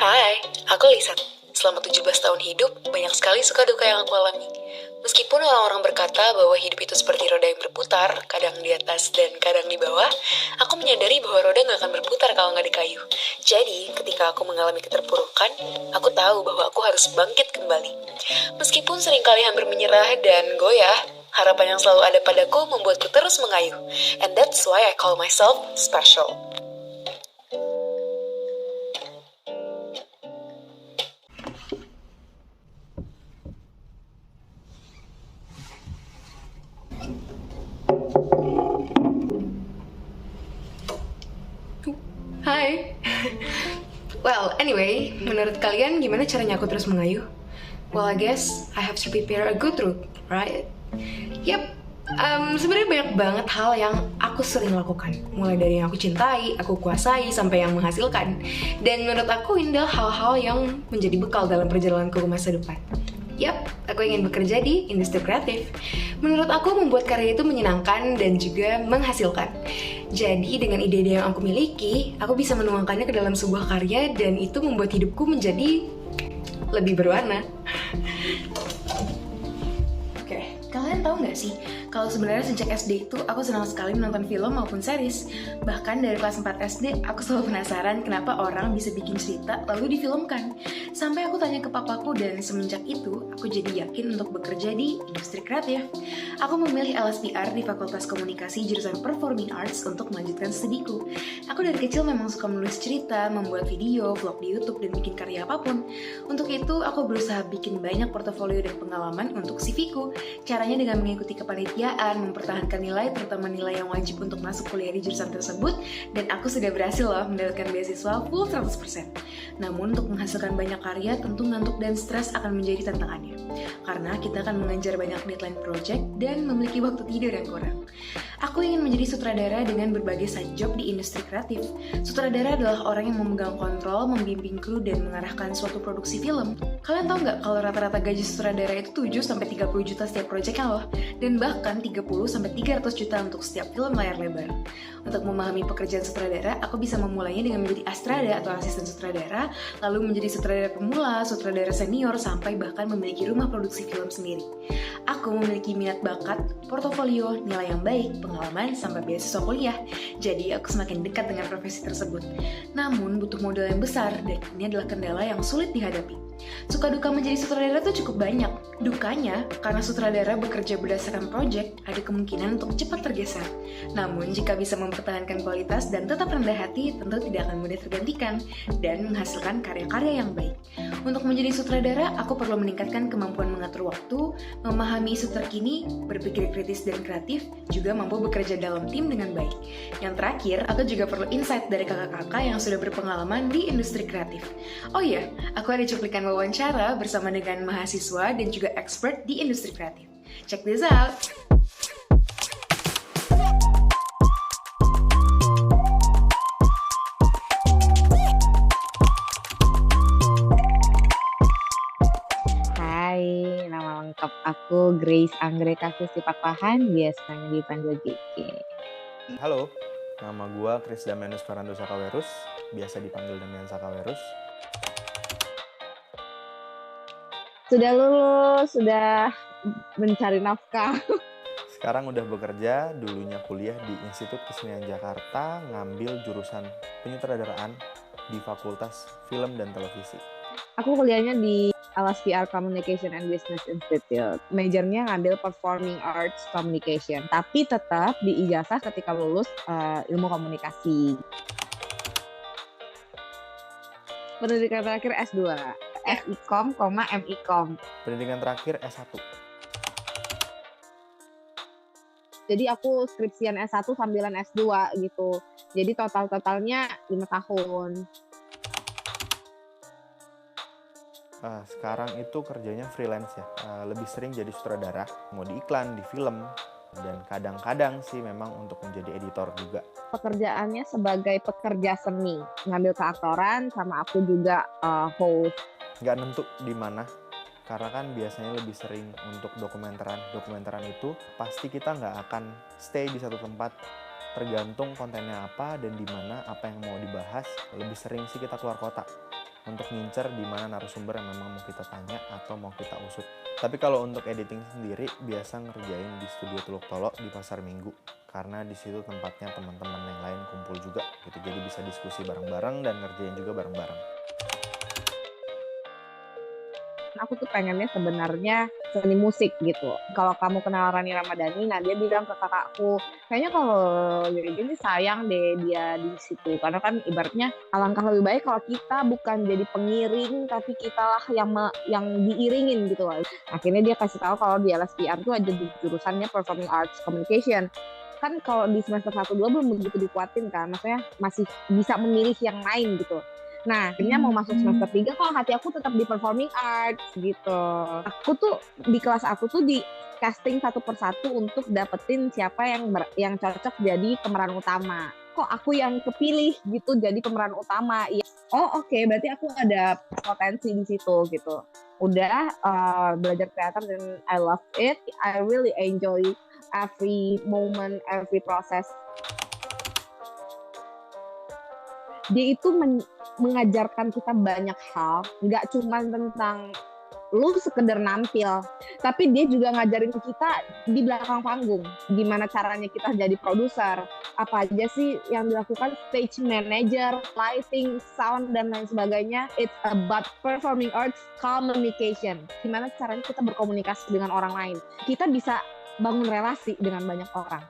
Hai, aku Lisa. Selama 17 tahun hidup, banyak sekali suka duka yang aku alami. Meskipun orang-orang berkata bahwa hidup itu seperti roda yang berputar, kadang di atas dan kadang di bawah, aku menyadari bahwa roda gak akan berputar kalau nggak di kayu. Jadi, ketika aku mengalami keterpurukan, aku tahu bahwa aku harus bangkit kembali. Meskipun seringkali hampir menyerah dan goyah, harapan yang selalu ada padaku membuatku terus mengayuh. And that's why I call myself special. Hai. Well, anyway, menurut kalian gimana caranya aku terus mengayuh? Well, I guess I have to prepare a good route, right? Yap, sebenarnya banyak banget hal yang aku sering lakukan. Mulai dari yang aku cintai, aku kuasai, sampai yang menghasilkan. Dan menurut aku ini adalah hal-hal yang menjadi bekal dalam perjalananku ke masa depan. Yap, aku ingin bekerja di industri kreatif. Menurut aku membuat karya itu menyenangkan dan juga menghasilkan. Jadi dengan ide-ide yang aku miliki, aku bisa menuangkannya ke dalam sebuah karya dan itu membuat hidupku menjadi lebih berwarna. Oke, kalian tahu nggak sih kalau sebenarnya sejak SD itu aku senang sekali menonton film maupun series. Bahkan dari kelas 4 SD aku selalu penasaran kenapa orang bisa bikin cerita lalu difilmkan. Sampai aku tanya ke papaku dan semenjak itu aku jadi yakin untuk bekerja di industri kreatif. Aku memilih LSPR di Fakultas Komunikasi jurusan Performing Arts untuk melanjutkan studiku. Aku dari kecil memang suka menulis cerita, membuat video, vlog di YouTube, dan bikin karya apapun. Untuk itu, aku berusaha bikin banyak portofolio dan pengalaman untuk CV-ku. Caranya dengan mengikuti kepanitiaan, mempertahankan nilai, terutama nilai yang wajib untuk masuk kuliah di jurusan tersebut, dan aku sudah berhasil loh mendapatkan beasiswa full 100%. Namun, untuk menghasilkan banyak karya, tentu ngantuk dan stres akan menjadi tantangannya. Karena kita akan mengejar banyak deadline project dan memiliki waktu tidur yang kurang. Aku ingin menjadi sutradara dengan berbagai side job di industri kreatif. Sutradara adalah orang yang memegang kontrol, membimbing kru, dan mengarahkan suatu produksi film. Kalian tahu nggak kalau rata-rata gaji sutradara itu 7-30 juta setiap proyeknya loh, dan bahkan 30-300 juta untuk setiap film layar lebar. Untuk memahami pekerjaan sutradara, aku bisa memulainya dengan menjadi astrada atau asisten sutradara, lalu menjadi sutradara pemula, sutradara senior, sampai bahkan memiliki rumah produksi film sendiri. Aku memiliki minat bakat, portofolio, nilai yang baik, pengalaman, sampai beasiswa kuliah. Jadi aku semakin dekat dengan profesi tersebut. Namun butuh modal yang besar dan ini adalah kendala yang sulit dihadapi. Suka duka menjadi sutradara tuh cukup banyak. Dukanya, karena sutradara bekerja berdasarkan project, ada kemungkinan untuk cepat tergeser. Namun jika bisa mempertahankan kualitas dan tetap rendah hati, tentu tidak akan mudah tergantikan dan menghasilkan karya-karya yang baik. Untuk menjadi sutradara, aku perlu meningkatkan kemampuan mengatur waktu, memahami isu terkini, berpikir kritis dan kreatif, juga mampu bekerja dalam tim dengan baik. Yang terakhir, aku juga perlu insight dari kakak-kakak yang sudah berpengalaman di industri kreatif. Oh iya, aku ada cuplikan wawancara bersama dengan mahasiswa dan juga expert di industri kreatif. Check this out! Hai, nama lengkap aku Grace Anggrek Susi Patpahan, biasanya dipanggil GG. Halo, nama gua Chris Damianus Farando Sakawerus, biasa dipanggil Damian Sakawerus. Sudah lulus, sudah mencari nafkah. Sekarang udah bekerja, dulunya kuliah di Institut Kesenian Jakarta, ngambil jurusan penyutradaraan di Fakultas Film dan Televisi. Aku kuliahnya di LSPR Communication and Business Institute. Majornya ngambil Performing Arts Communication, tapi tetap di ijazah ketika lulus ilmu komunikasi. Pendidikan terakhir S2, FIKOM, MIKOM. Pendidikan terakhir S1. Jadi aku skripsian S1 sambilan S2 gitu. Jadi totalnya 5 tahun. Sekarang itu kerjanya freelance ya, lebih sering jadi sutradara, mau di iklan, di film, dan kadang-kadang sih memang untuk menjadi editor juga. Pekerjaannya sebagai pekerja seni, ngambil keaktoran sama aku juga host. Nggak nentu di mana, karena kan biasanya lebih sering untuk dokumentaran itu pasti kita nggak akan stay di satu tempat, tergantung kontennya apa dan di mana, apa yang mau dibahas. Lebih sering sih kita keluar kota, untuk ngincer di mana narasumber yang memang mau kita tanya atau mau kita usut. Tapi kalau untuk editing sendiri biasa ngerjain di studio Tuluk Tolo di Pasar Minggu, karena di situ tempatnya teman-teman yang lain kumpul juga gitu. Jadi bisa diskusi bareng-bareng dan ngerjain juga bareng-bareng. Aku tuh pengennya sebenarnya seni musik gitu. Kalau kamu kenal Rani Ramadhani, nah dia bilang ke kakakku, kayaknya kalau gini sayang deh dia di situ. Karena kan ibaratnya alangkah lebih baik kalau kita bukan jadi pengiring, tapi kitalah yang diiringin gitu. Akhirnya dia kasih tahu kalau di LSPR tuh ada jurusannya Performing Arts Communication. Kan kalau di semester 1-2 belum begitu dikuatin kan, maksudnya masih bisa memilih yang lain gitu. Nah, akhirnya mau masuk semester 3 kok hati aku tetap di performing arts gitu. Aku tuh di kelas aku tuh di casting satu persatu untuk dapetin siapa yang cocok jadi pemeran utama. Kok aku yang kepilih gitu jadi pemeran utama? Ya. Oh oke, berarti aku ada potensi di situ gitu. Udah belajar teater dan I love it. I really enjoy every moment, every process. Dia itu mengajarkan kita banyak hal, nggak cuma tentang lu sekedar nampil, tapi dia juga ngajarin kita di belakang panggung, gimana caranya kita jadi produser, apa aja sih yang dilakukan stage manager, lighting, sound, dan lain sebagainya. It's about performing arts communication, gimana caranya kita berkomunikasi dengan orang lain. Kita bisa bangun relasi dengan banyak orang.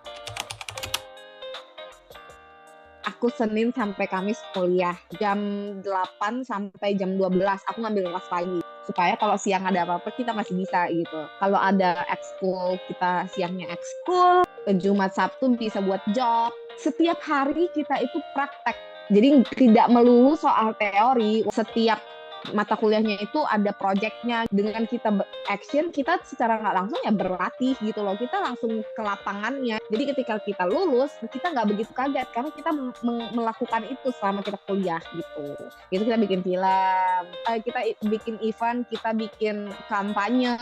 Aku Senin sampai Kamis kuliah jam 8 sampai jam 12 aku ngambil kelas pagi supaya kalau siang ada apa-apa kita masih bisa gitu. Kalau ada ekskul kita siangnya ekskul, Jumat Sabtu bisa buat job. Setiap hari kita itu praktek. Jadi tidak melulu soal teori. Setiap mata kuliahnya itu ada projectnya. Dengan kita action, kita secara nggak langsung ya berlatih gitu loh. Kita langsung ke lapangannya. Jadi ketika kita lulus, kita nggak begitu kaget karena kita melakukan itu selama kita kuliah gitu. Itu kita bikin film, kita bikin event, kita bikin kampanye.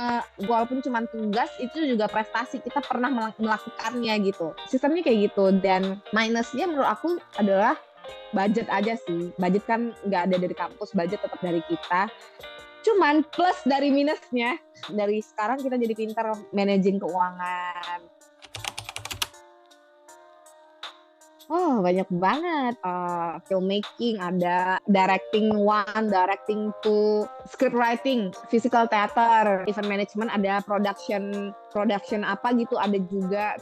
Walaupun cuma tugas, itu juga prestasi. Kita pernah melakukannya gitu. Sistemnya kayak gitu. Dan minusnya menurut aku adalah budget aja sih. Budget kan nggak ada dari kampus, budget tetap dari kita. Cuman plus dari minusnya, dari sekarang kita jadi pintar managing keuangan. Oh, banyak banget. Filmmaking, ada directing 1, directing 2, script writing, physical theater, event management, ada production apa gitu, ada juga.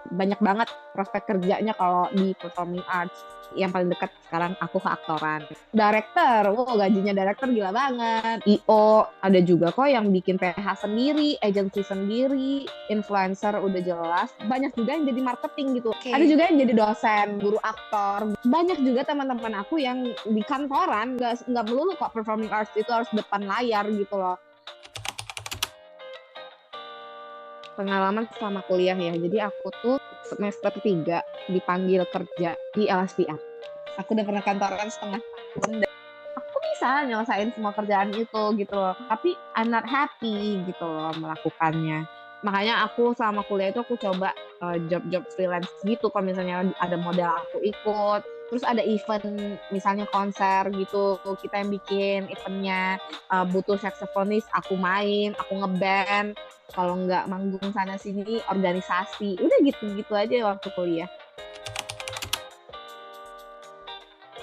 Banyak banget prospek kerjanya kalau di performing arts. Yang paling dekat sekarang aku ke aktoran. Director, gajinya director gila banget. IO, ada juga kok yang bikin PH sendiri, agency sendiri, influencer udah jelas. Banyak juga yang jadi marketing gitu. Okay. Ada juga yang jadi dosen, guru aktor. Banyak juga teman-teman aku yang di kantoran, nggak melulu kok performing arts itu harus depan layar gitu loh. Pengalaman selama kuliah ya. Jadi aku tuh semester 3 dipanggil kerja di LSPR. Aku udah pernah kantoran setengah tahun dan aku bisa nyelesain semua kerjaan itu gitu loh. Tapi I'm not happy gitu loh melakukannya. Makanya aku selama kuliah itu aku coba job-job freelance gitu. Kalau misalnya ada modal aku ikut. Terus ada event, misalnya konser gitu, kita yang bikin eventnya, butuh saksofonis, aku main, aku ngeband. Kalau nggak manggung sana-sini, organisasi. Udah gitu-gitu aja waktu kuliah.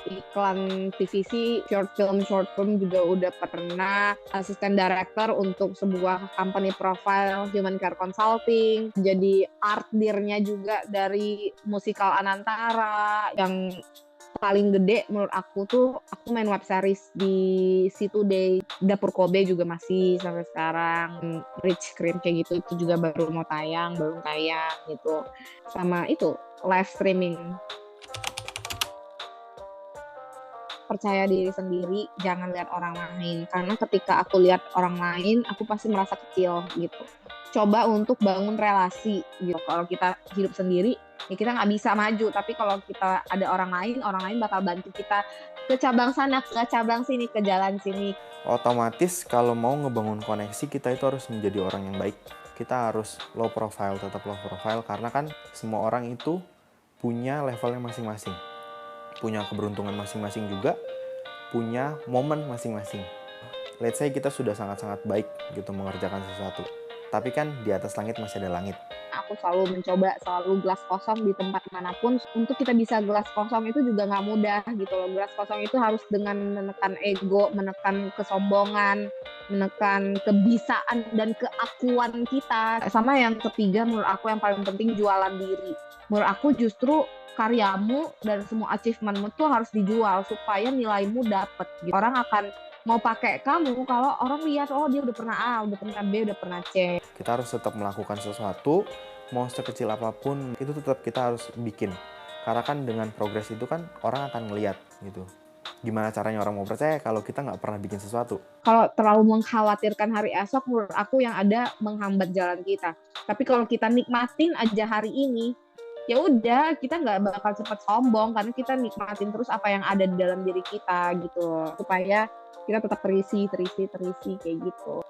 Iklan TVC, short film juga udah pernah. Asisten director untuk sebuah company profile human care consulting. Jadi art dirnya juga dari musikal Anantara. Yang paling gede menurut aku tuh, aku main web series di C2Day. Dapur Kobe juga masih sampai sekarang. Rich Cream kayak gitu, itu juga belum tayang gitu. Sama itu, live streaming. Percaya diri sendiri, jangan lihat orang lain. Karena ketika aku lihat orang lain, aku pasti merasa kecil gitu. Coba untuk bangun relasi gitu. Kalau kita hidup sendiri, ya kita nggak bisa maju. Tapi kalau kita ada orang lain bakal bantu kita ke cabang sana, ke cabang sini, ke jalan sini. Otomatis kalau mau ngebangun koneksi, kita itu harus menjadi orang yang baik. Kita harus low profile, tetap low profile. Karena kan semua orang itu punya levelnya masing-masing. punya keberuntungan masing-masing juga, punya momen masing-masing. Let's say kita sudah sangat-sangat baik gitu mengerjakan sesuatu, tapi kan di atas langit masih ada langit. Aku selalu mencoba selalu gelas kosong di tempat manapun. Untuk kita bisa gelas kosong itu juga nggak mudah gitu loh. Gelas kosong itu harus dengan menekan ego, menekan kesombongan, menekan kebisaan dan keakuan kita. Sama yang ketiga menurut aku yang paling penting, jualan diri. Menurut aku justru karyamu dan semua achievementmu tuh harus dijual supaya nilaimu dapet gitu. Orang akan mau pakai kamu kalau orang lihat, oh dia udah pernah A, udah pernah B, udah pernah C. Kita harus tetap melakukan sesuatu, mau sekecil apapun, itu tetap kita harus bikin. Karena kan dengan progres itu kan orang akan ngeliat gitu. Gimana caranya orang mau percaya kalau kita nggak pernah bikin sesuatu? Kalau terlalu mengkhawatirkan hari esok, menurut aku yang ada menghambat jalan kita. Tapi kalau kita nikmatin aja hari ini, ya udah kita nggak bakal cepat sombong karena kita nikmatin terus apa yang ada di dalam diri kita gitu, supaya kita tetap terisi kayak gitu.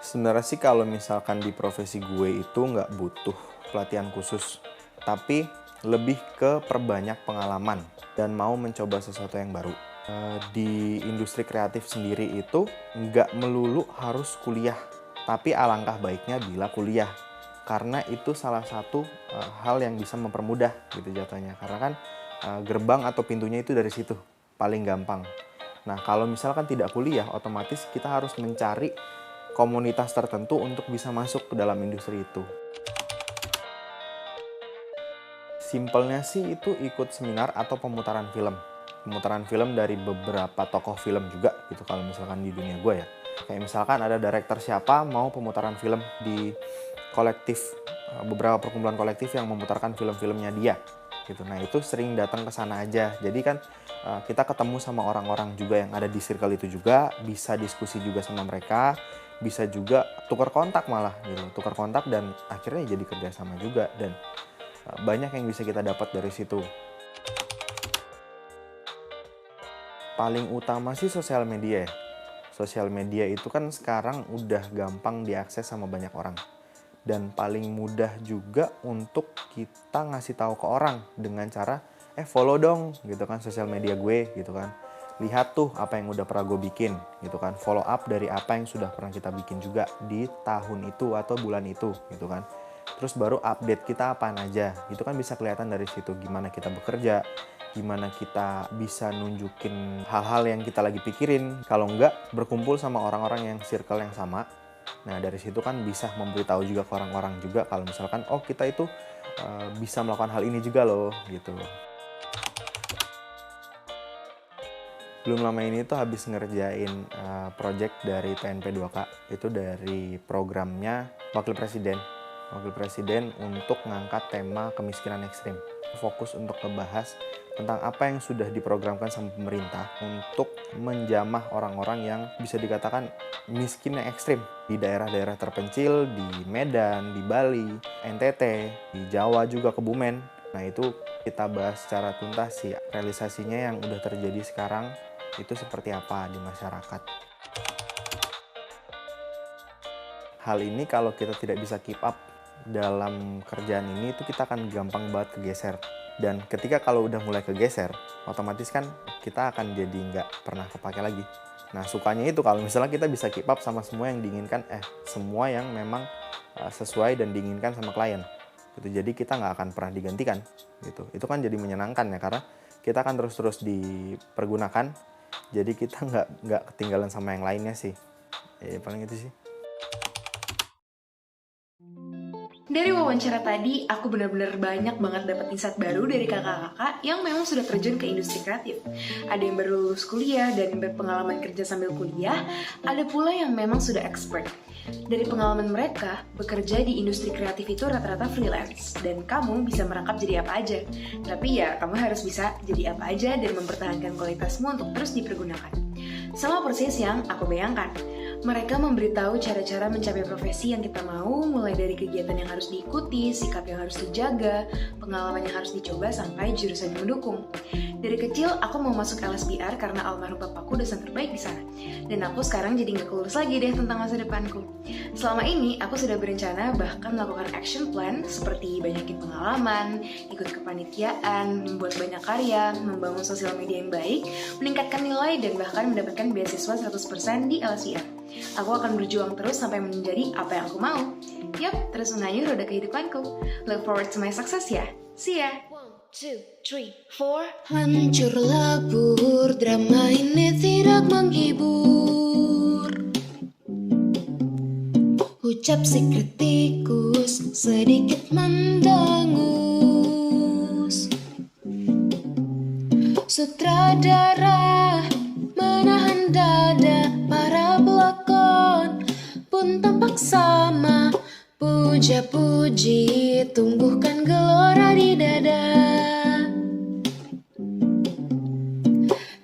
Sebenarnya sih kalau misalkan di profesi gue itu nggak butuh pelatihan khusus, tapi lebih ke perbanyak pengalaman dan mau mencoba sesuatu yang baru. Di industri kreatif sendiri itu nggak melulu harus kuliah, tapi alangkah baiknya bila kuliah. Karena itu salah satu hal yang bisa mempermudah gitu jatuhnya. Karena kan gerbang atau pintunya itu dari situ, paling gampang. Nah, kalau misalkan tidak kuliah, otomatis kita harus mencari komunitas tertentu untuk bisa masuk ke dalam industri itu. Simpelnya sih itu ikut seminar atau pemutaran film. Pemutaran film dari beberapa tokoh film juga gitu kalau misalkan di dunia gue ya. Kayak misalkan ada director siapa mau pemutaran film di kolektif, beberapa perkumpulan kolektif yang memutarkan film-filmnya dia gitu. Nah itu sering datang ke sana aja. Jadi kan kita ketemu sama orang-orang juga yang ada di circle itu juga, bisa diskusi juga sama mereka, bisa juga tukar kontak malah gitu, tukar kontak dan akhirnya jadi kerjasama juga dan banyak yang bisa kita dapat dari situ. Paling utama sih sosial media ya. Sosial media itu kan sekarang udah gampang diakses sama banyak orang. Dan paling mudah juga untuk kita ngasih tahu ke orang dengan cara follow dong gitu kan sosial media gue gitu kan. Lihat tuh apa yang udah pernah gue bikin gitu kan. Follow up dari apa yang sudah pernah kita bikin juga di tahun itu atau bulan itu gitu kan. Terus baru update kita apaan aja. Itu kan bisa kelihatan dari situ gimana kita bekerja, gimana kita bisa nunjukin hal-hal yang kita lagi pikirin. Kalau enggak, berkumpul sama orang-orang yang circle yang sama. Nah dari situ kan bisa memberitahu juga ke orang-orang juga kalau misalkan oh kita itu bisa melakukan hal ini juga loh gitu. Belum lama ini tuh habis ngerjain project dari PNP 2K, itu dari programnya Wakil Presiden untuk ngangkat tema kemiskinan ekstrim. Fokus untuk ngebahas tentang apa yang sudah diprogramkan sama pemerintah untuk menjamah orang-orang yang bisa dikatakan miskin yang ekstrim di daerah-daerah terpencil, di Medan, di Bali, NTT, di Jawa juga Kebumen. Nah itu kita bahas secara tuntas sih realisasinya yang udah terjadi sekarang itu seperti apa di masyarakat. Hal ini kalau kita tidak bisa keep up dalam kerjaan ini itu kita akan gampang banget kegeser. Dan ketika kalau udah mulai kegeser, otomatis kan kita akan jadi nggak pernah kepake lagi. Nah sukanya itu kalau misalnya kita bisa keep up sama semua yang diinginkan, semua yang memang sesuai dan diinginkan sama klien. Gitu. Jadi kita nggak akan pernah digantikan. Gitu. Itu kan jadi menyenangkan ya karena kita akan terus-terus dipergunakan. Jadi kita nggak ketinggalan sama yang lainnya sih. Paling itu sih. Dari wawancara tadi, aku benar-benar banyak banget dapat insight baru dari kakak-kakak yang memang sudah terjun ke industri kreatif. Ada yang baru lulus kuliah dan berpengalaman kerja sambil kuliah, ada pula yang memang sudah expert. Dari pengalaman mereka, bekerja di industri kreatif itu rata-rata freelance, dan kamu bisa merangkap jadi apa aja. Tapi ya, kamu harus bisa jadi apa aja dan mempertahankan kualitasmu untuk terus dipergunakan. Sama persis yang aku bayangkan. Mereka memberitahu cara-cara mencapai profesi yang kita mau, mulai dari kegiatan yang harus diikuti, sikap yang harus dijaga, pengalaman yang harus dicoba, sampai jurusan yang mendukung. Dari kecil, aku mau masuk LSPR karena almarhum papaku dosen terbaik di sana. Dan aku sekarang jadi nggak kelulus lagi deh tentang masa depanku. Selama ini, aku sudah berencana bahkan melakukan action plan seperti banyakin pengalaman, ikut kepanitiaan, membuat banyak karya, membangun sosial media yang baik, meningkatkan nilai, dan bahkan mendapatkan beasiswa 100% di LSPR. Aku akan berjuang terus sampai menjadi apa yang aku mau. Yap, terus mengayuh roda kehidupanku. Look forward to my success ya. See ya! 1, 2, 3, 4. Hancur lebur, drama ini tidak menghibur. Ucap si kritikus sedikit mendengus. Sutradara menahan dada, para pelakon pun tampak sama. Puja-puji, tumbuhkan gelora di dada.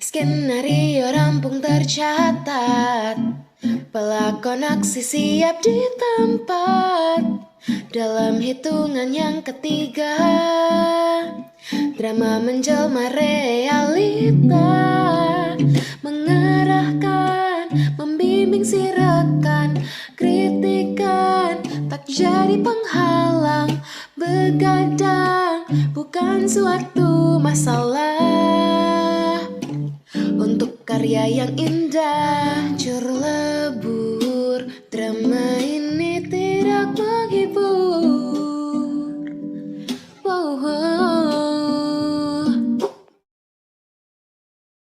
Skenario rampung tercatat, pelakon aksi siap di tempat. Dalam hitungan yang ketiga, drama menjelma realita, mengarahkan, membimbing si rekan, kritikan tak jadi penghalang. Begadang bukan suatu masalah untuk karya yang indah.